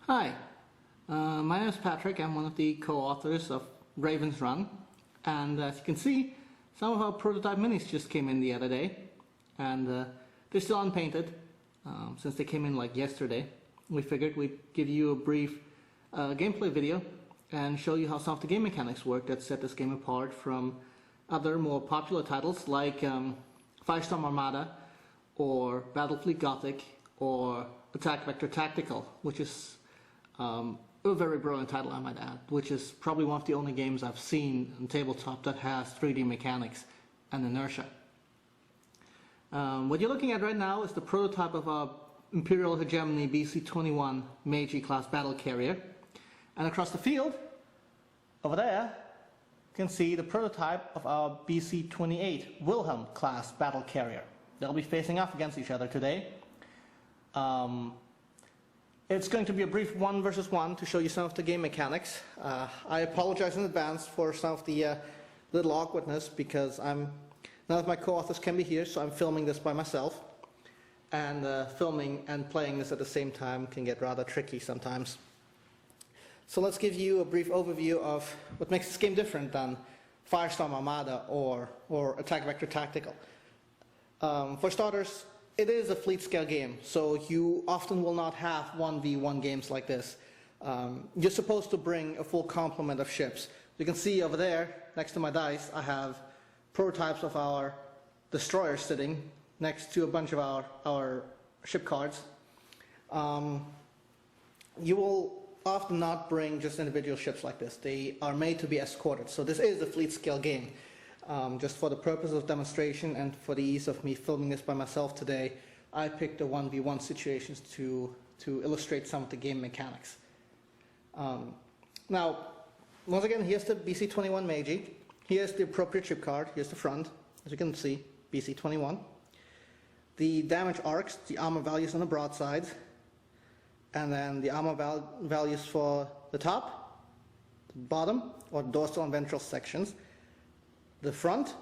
Hi, my name is Patrick. I'm one of the co-authors of Raven's Run, and as you can see, some of our prototype minis just came in the other day, and they're still unpainted since they came in like yesterday. We figured we'd give you a brief gameplay video and show you how some of the game mechanics work that set this game apart from other more popular titles like Firestorm Armada or Battlefleet Gothic or Attack Vector Tactical, which is a very brilliant title, I might add, which is probably one of the only games I've seen on tabletop that has 3D mechanics and inertia. What you're looking at right now is the prototype of our Imperial Hegemony BC-21 Meiji class battle carrier, and across the field, over there, you can see the prototype of our BC-28 Wilhelm class battle carrier. They'll be facing off against each other today. It's going to be a brief 1 versus 1 to show you some of the game mechanics. I apologize in advance for some of the little awkwardness because none of my co-authors can be here, so I'm filming this by myself. And filming and playing this at the same time can get rather tricky sometimes. So let's give you a brief overview of what makes this game different than Firestorm Armada or Attack Vector Tactical. For starters, it is a fleet scale game, so you often will not have 1v1 games like this. You're supposed to bring a full complement of ships. You can see over there, next to my dice, I have prototypes of our destroyers sitting next to a bunch of our ship cards. You will often not bring just individual ships like this. They are made to be escorted, so this is a fleet scale game. Just for the purpose of demonstration and for the ease of me filming this by myself today, I picked the 1v1 situations to illustrate some of the game mechanics. Now, once again, here's the BC-21 Meiji. Here's the appropriate ship card. Here's the front, as you can see, BC-21. The damage arcs, the armor values on the broadside, and then the armor values for the top, the bottom, or dorsal and ventral sections, the front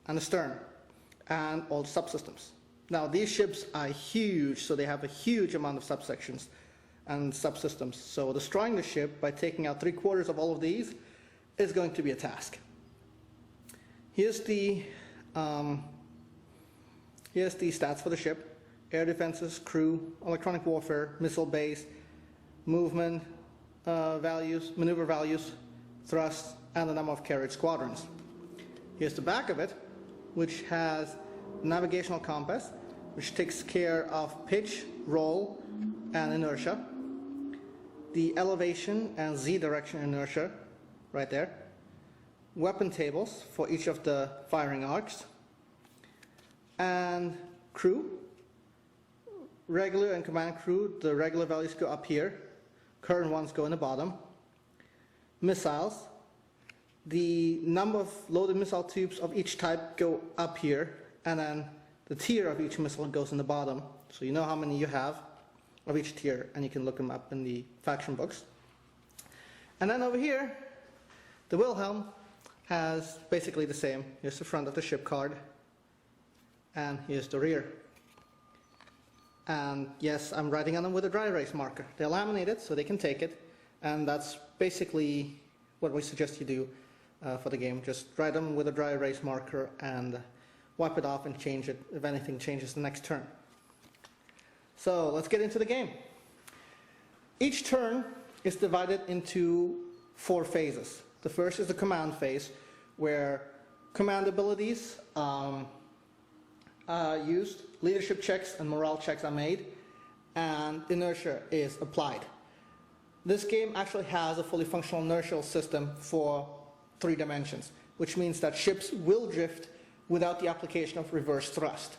and the stern, and all the subsystems. Now these ships are huge, so they have a huge amount of subsections and subsystems. So destroying the ship by taking out 3/4 of all of these is going to be a task. Here's the stats for the ship: air defenses, crew, electronic warfare, missile base, movement values, maneuver values, thrust, and the number of carried squadrons. Here's the back of it, which has navigational compass, which takes care of pitch, roll, and inertia. The elevation and Z direction inertia, right there. Weapon tables for each of the firing arcs. And crew, regular and command crew, the regular values go up here. Current ones go in the bottom. Missiles. The number of loaded missile tubes of each type go up here, and then the tier of each missile goes in the bottom. So you know how many you have of each tier, and you can look them up in the faction books. And then over here, the Wilhelm has basically the same. Here's the front of the ship card, and here's the rear. And yes, I'm writing on them with a dry erase marker. They're laminated, so they can take it, and that's basically what we suggest you do for the game. Just write them with a dry erase marker and wipe it off and change it if anything changes the next turn. So let's get into the game. Each turn is divided into 4 phases. The first is the command phase, where command abilities are used, leadership checks and morale checks are made, and inertia is applied. This game actually has a fully functional inertial system for 3 dimensions, which means that ships will drift without the application of reverse thrust.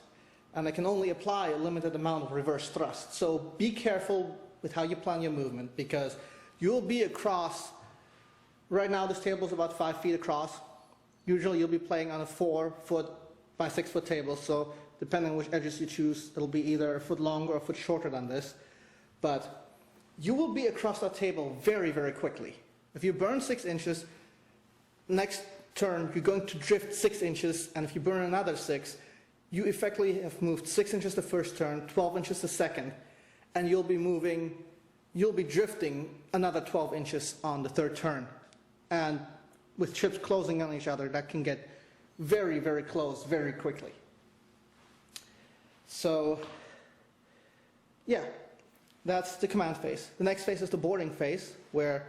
And they can only apply a limited amount of reverse thrust. So be careful with how you plan your movement, because you'll be across, right now this table is about 5 feet across. Usually you'll be playing on a 4-foot by 6-foot table, so depending on which edges you choose, it'll be either a foot longer or a foot shorter than this. But you will be across that table very, very quickly. If you burn 6 inches, next turn you're going to drift 6 inches, and if you burn another 6, you effectively have moved 6 inches the first turn, 12 inches the second, and you'll be moving you'll be drifting another 12 inches on the third turn. And with ships closing on each other, that can get very, very close very quickly. So, yeah, that's the command phase. The next phase is the boarding phase, where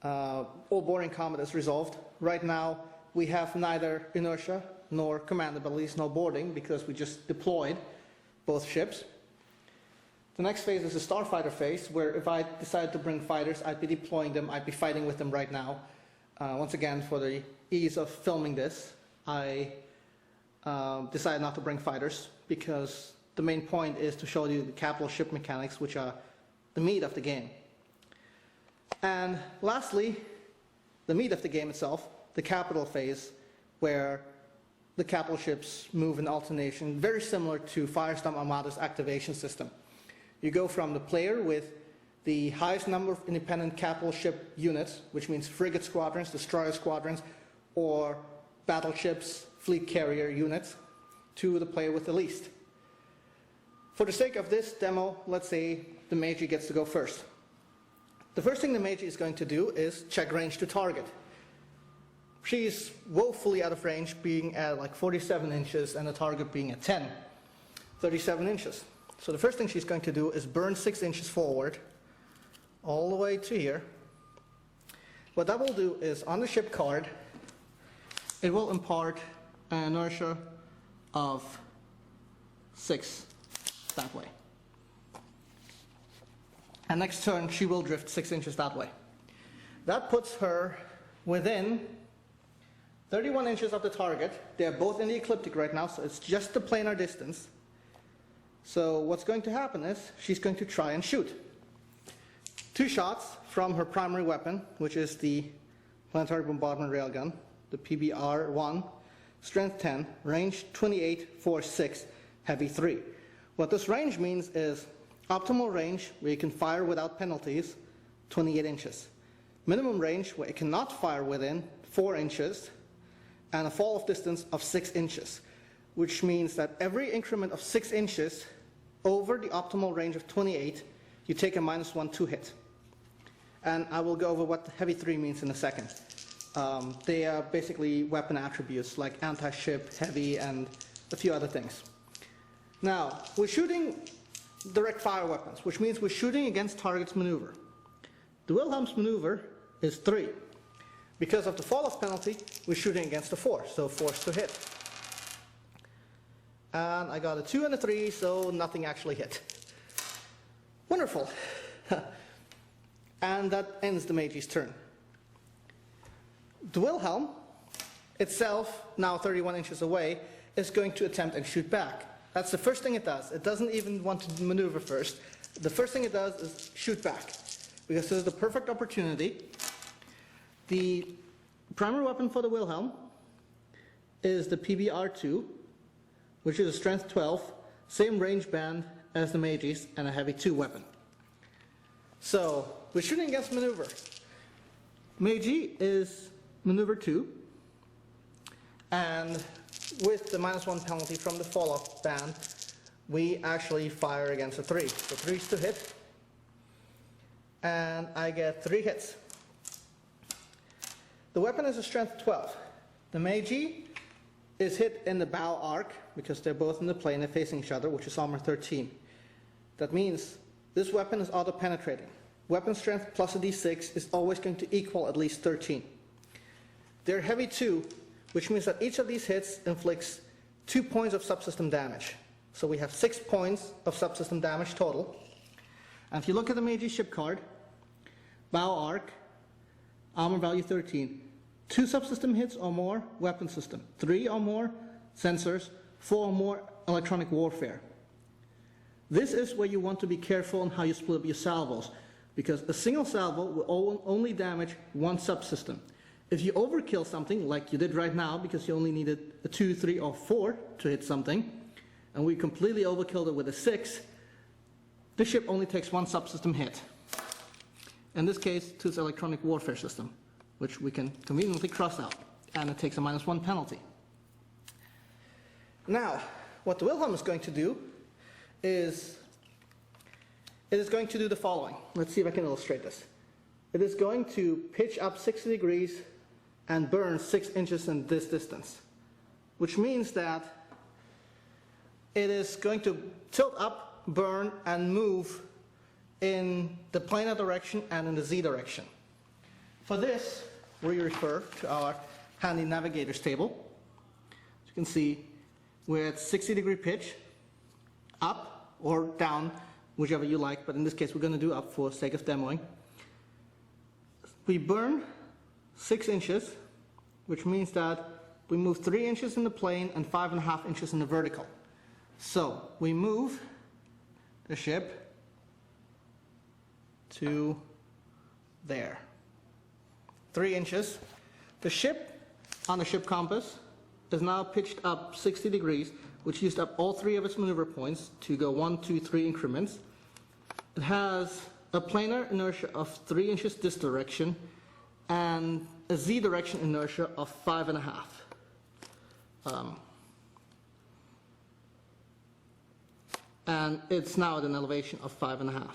all boarding combat is resolved. Right now, we have neither inertia nor command abilities, no boarding, because we just deployed both ships. The next phase is the starfighter phase, where if I decided to bring fighters, I'd be deploying them, I'd be fighting with them right now. Once again, for the ease of filming this, I decided not to bring fighters, because the main point is to show you the capital ship mechanics, which are the meat of the game. And lastly, the meat of the game itself, the capital phase, where the capital ships move in alternation, very similar to Firestorm Armada's activation system. You go from the player with the highest number of independent capital ship units, which means frigate squadrons, destroyer squadrons, or battleships, fleet carrier units, to the player with the least. For the sake of this demo, let's say the Meiji gets to go first. The first thing the Meiji is going to do is check range to target. She's woefully out of range, being at like 47 inches and the target being at 37 inches. So the first thing she's going to do is burn 6 inches forward, all the way to here. What that will do is, on the ship card, it will impart an inertia of 6 that way. And next turn, she will drift 6 inches that way. That puts her within 31 inches of the target. They're both in the ecliptic right now, so it's just the planar distance. So what's going to happen is she's going to try and shoot 2 shots from her primary weapon, which is the planetary bombardment railgun, the PBR-1, strength 10, range 28, force 6, heavy 3. What this range means is optimal range, where you can fire without penalties, 28 inches. Minimum range, where it cannot fire within, 4 inches, and a fall of distance of 6 inches, which means that every increment of 6 inches over the optimal range of 28, you take a -1/2 hit. And I will go over what the heavy 3 means in a second. They are basically weapon attributes like anti-ship, heavy, and a few other things. Now, we're shooting direct fire weapons, which means we're shooting against target's maneuver. The Wilhelm's maneuver is 3. Because of the fall-off penalty, we're shooting against a 4, so force to hit. And I got a 2 and a 3, so nothing actually hit. Wonderful. And that ends the Meiji's turn. The Wilhelm itself, now 31 inches away, is going to attempt and shoot back. That's the first thing it does. It doesn't even want to maneuver first. The first thing it does is shoot back, because this is the perfect opportunity. The primary weapon for the Wilhelm is the PBR-2, which is a strength 12, same range band as the Meiji's, and a heavy 2 weapon. So, we're shooting against maneuver. Meiji is maneuver 2, and with the -1 penalty from the fall-off band, we actually fire against a 3. So 3's to hit, and I get 3 hits. The weapon is a strength 12. The Meiji is hit in the bow arc, because they're both in the plane, they're facing each other, which is armor 13. That means this weapon is auto-penetrating. Weapon strength plus a d6 is always going to equal at least 13. They're heavy 2, which means that each of these hits inflicts 2 points of subsystem damage. So we have 6 points of subsystem damage total. And if you look at the Meiji ship card, bow arc, armor value 13, 2 subsystem hits or more, weapon system, 3 or more, sensors, 4 or more, electronic warfare. This is where you want to be careful on how you split up your salvos, because a single salvo will only damage 1 subsystem. If you overkill something, like you did right now, because you only needed a 2, 3, or 4 to hit something, and we completely overkilled it with a 6, the ship only takes 1 subsystem hit. In this case, to its electronic warfare system, which we can conveniently cross out, and it takes a -1 penalty. Now, what the Wilhelm is going to do is it is going to do the following. Let's see if I can illustrate this. It is going to pitch up 60 degrees and burn 6 inches in this distance, which means that it is going to tilt up, burn, and move in the planar direction and in the Z direction. For this, we refer to our handy navigator's table. As you can see, we're at 60-degree pitch, up or down, whichever you like, but in this case we're going to do up for sake of demoing. We burn 6 inches, which means that we move 3 inches in the plane and 5.5 inches in the vertical. So we move the ship to there. 3 inches. The ship on the ship compass is now pitched up 60 degrees, which used up all 3 of its maneuver points to go 1, 2, 3 increments. It has a planar inertia of 3 inches this direction and a Z direction inertia of 5.5. And it's now at an elevation of 5.5.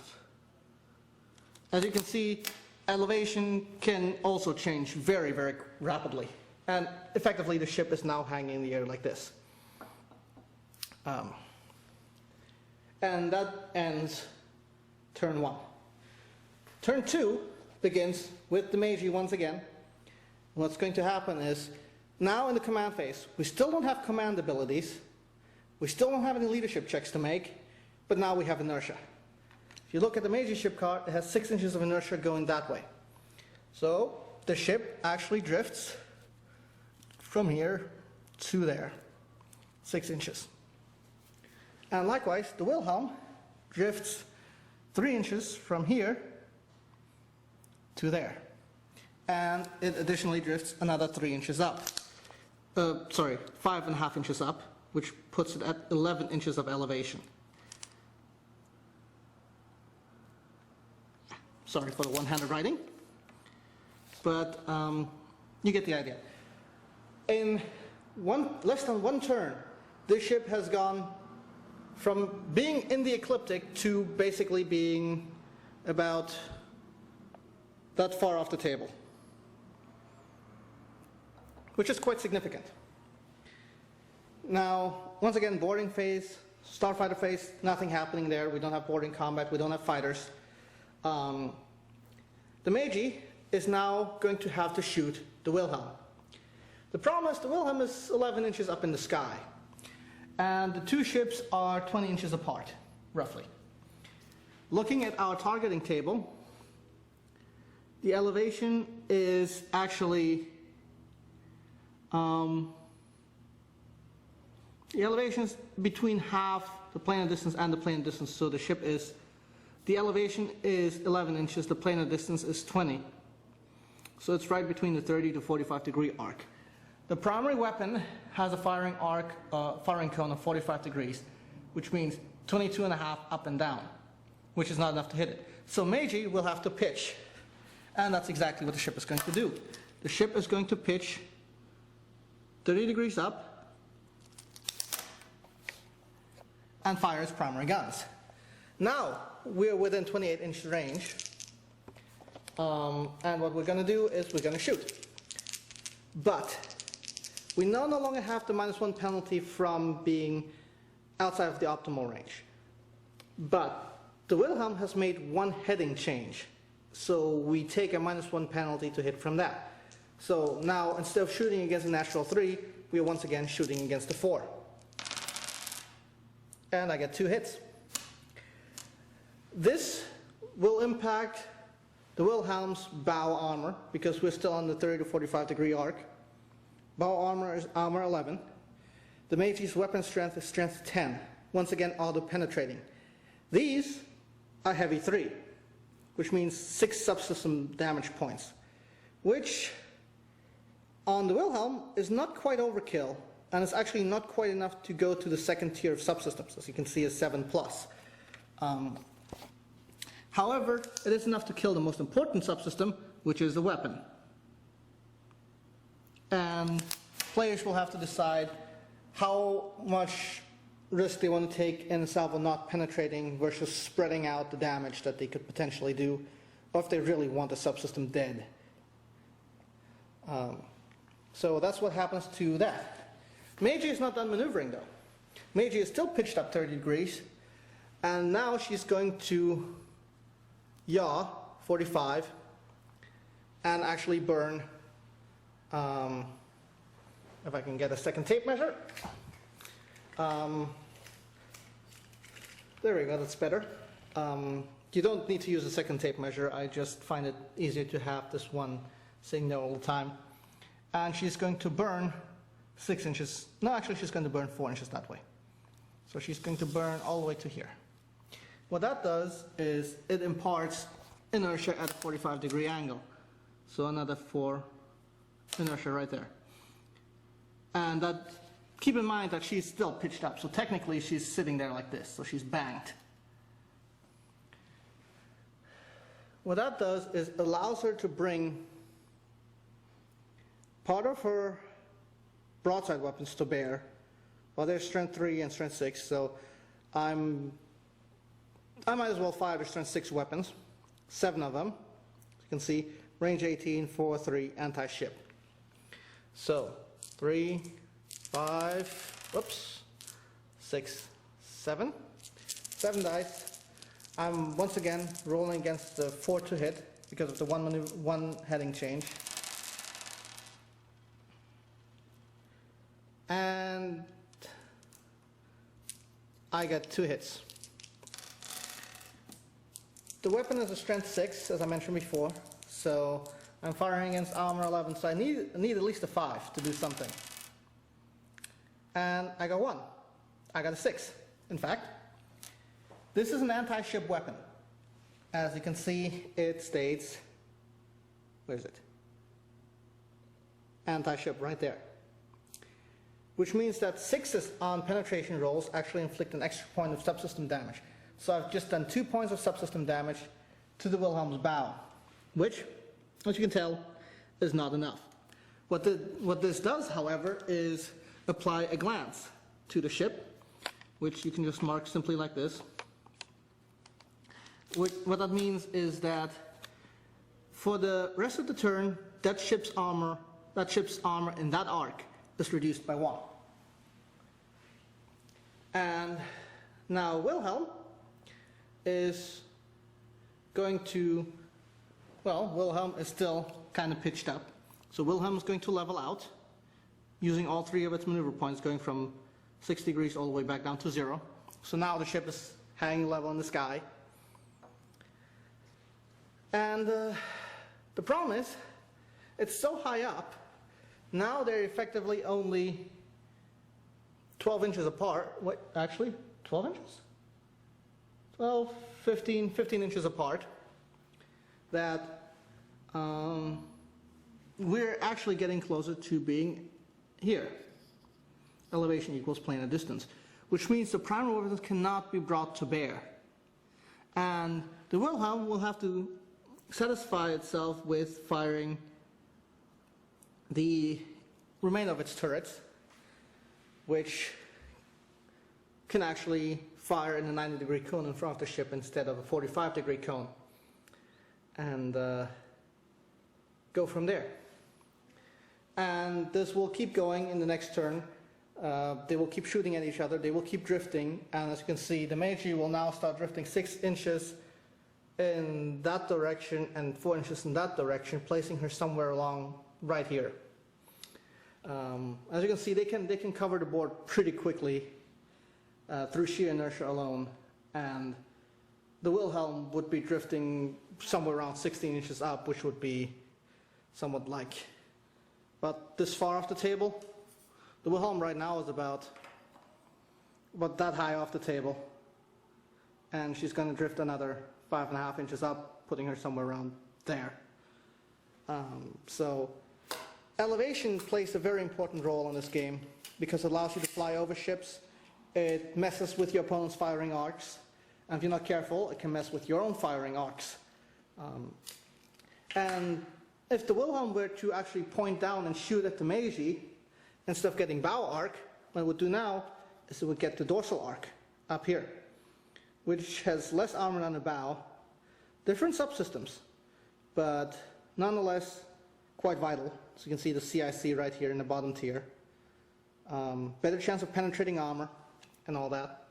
As you can see, elevation can also change very, very rapidly. And effectively, the ship is now hanging in the air like this. And that ends turn 1. Turn 2 begins with the Meiji once again. What's going to happen is, now in the command phase, we still don't have command abilities, we still don't have any leadership checks to make, but now we have inertia. If you look at the Meiji ship card, it has 6 inches of inertia going that way. So the ship actually drifts from here to there, 6 inches. And likewise, the Wilhelm drifts 3 inches from here to there. And it additionally drifts another 3 inches up. 5.5 inches up, which puts it at 11 inches of elevation. Sorry for the one-handed writing, but you get the idea. In less than 1 turn, this ship has gone from being in the ecliptic to basically being about that far off the table, which is quite significant. Now, once again, boarding phase, starfighter phase, nothing happening there. We don't have boarding combat, we don't have fighters. The Meiji is now going to have to shoot the Wilhelm. The problem is the Wilhelm is 11 inches up in the sky, and the 2 ships are 20 inches apart, roughly. Looking at our targeting table, the elevation is actually the elevation is between half the planar distance and the planar distance, so the elevation is 11 inches, the planar distance is 20. So it's right between the 30 to 45 degree arc. The primary weapon has a firing cone of 45 degrees, which means 22.5 up and down, which is not enough to hit it. So Meiji will have to pitch, and that's exactly what the ship is going to do. The ship is going to pitch 30 degrees up and fire its primary guns. Now we're within 28-inch range, and what we're going to do is we're going to shoot. But we no longer have the -1 penalty from being outside of the optimal range. But the Wilhelm has made 1 heading change, so we take a -1 penalty to hit from that. So now, instead of shooting against a natural 3, we are once again shooting against a 4. And I get 2 hits. This will impact the Wilhelm's bow armor, because we're still on the 30 to 45 degree arc. Bow armor is armor 11. The Meiji's weapon strength is strength 10. Once again, auto-penetrating. These are heavy 3, which means 6 subsystem damage points, which on the Wilhelm is not quite overkill, and it's actually not quite enough to go to the 2nd tier of subsystems, as you can see is 7+. However, it is enough to kill the most important subsystem, which is the weapon. And players will have to decide how much risk they want to take in salvo not penetrating versus spreading out the damage that they could potentially do, or if they really want the subsystem dead. So that's what happens to that. Meiji is not done maneuvering though. Meiji is still pitched up 30 degrees, and now she's going to yaw 45 and actually burn, if I can get a second tape measure. There we go, that's better. You don't need to use a second tape measure, I just find it easier to have this one sitting there all the time. And she's going to burn 6 inches, no actually she's going to burn 4 inches that way. So she's going to burn all the way to here. What that does is it imparts inertia at a 45-degree angle. So another 4 inertia right there. And that, keep in mind that she's still pitched up, so technically she's sitting there like this, so she's banked. What that does is allows her to bring part of her broadside weapons to bear. Well, there's strength 3 and strength 6, so I might as well fire the strength 6 weapons, 7 of them. You can see range 18, 4, 3, anti-ship. So 3, 5, whoops, 6, 7. 7 dice. I'm once again rolling against the 4 to hit because of the one heading change. And I get 2 hits. The weapon is a strength 6, as I mentioned before, so I'm firing against armor 11, so I need at least a 5 to do something. And I got 1. I got a 6, in fact. This is an anti-ship weapon. As you can see, it states, where is it? Anti-ship right there. Which means that 6s on penetration rolls actually inflict an extra point of subsystem damage. So I've just done 2 points of subsystem damage to the Wilhelm's bow, which, as you can tell, is not enough. What this does, however, is apply a glance to the ship, which you can just mark simply like this. What that means is that for the rest of the turn, that ship's armor in that arc is reduced by 1. And now Wilhelm is going to, well, Wilhelm is still kind of pitched up. So Wilhelm is going to level out using all 3 of its maneuver points, going from 6 degrees all the way back down to 0. So now the ship is hanging level in the sky. And the problem is, it's so high up, now they're effectively only 12 inches apart. Wait, actually, 12 inches? 12, 15 inches apart. That we're actually getting closer to being here. Elevation equals planar distance, which means the primary weapons cannot be brought to bear. And the Wilhelm will have to satisfy itself with firing the remainder of its turrets, which can actually fire in a 90-degree cone in front of the ship instead of a 45-degree cone, and go from there. And this will keep going in the next turn. They will keep shooting at each other, they will keep drifting, and as you can see, the Meiji will now start drifting 6 inches in that direction and 4 inches in that direction, placing her somewhere along right here. As you can see, they can cover the board pretty quickly through sheer inertia alone, and the Wilhelm would be drifting somewhere around 16 inches up, which would be somewhat like about this far off the table. The Wilhelm right now is about that high off the table, and she's going to drift another 5.5 inches up, putting her somewhere around there. So elevation plays a very important role in this game because it allows you to fly over ships. It messes with your opponent's firing arcs, and if you're not careful, it can mess with your own firing arcs. And if the Wilhelm were to actually point down and shoot at the Meiji, instead of getting bow arc, what it would do now is we get the dorsal arc up here, which has less armor than the bow. Different subsystems, but nonetheless quite vital. So you can see the CIC right here in the bottom tier. Better chance of penetrating armor and all that.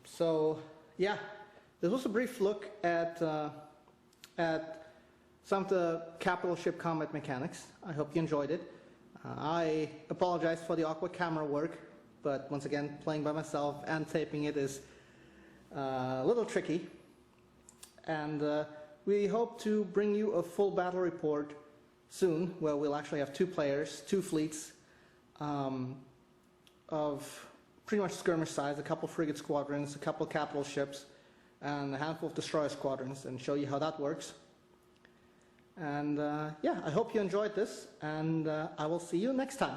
So yeah, this was a brief look at some of the capital ship combat mechanics. I hope you enjoyed it. I apologize for the awkward camera work, but once again, playing by myself and taping it is a little tricky. And we hope to bring you a full battle report soon, where we'll actually have 2 players, 2 fleets of pretty much skirmish size, a couple frigate squadrons, a couple capital ships, and a handful of destroyer squadrons, and show you how that works. And yeah, I hope you enjoyed this, and I will see you next time.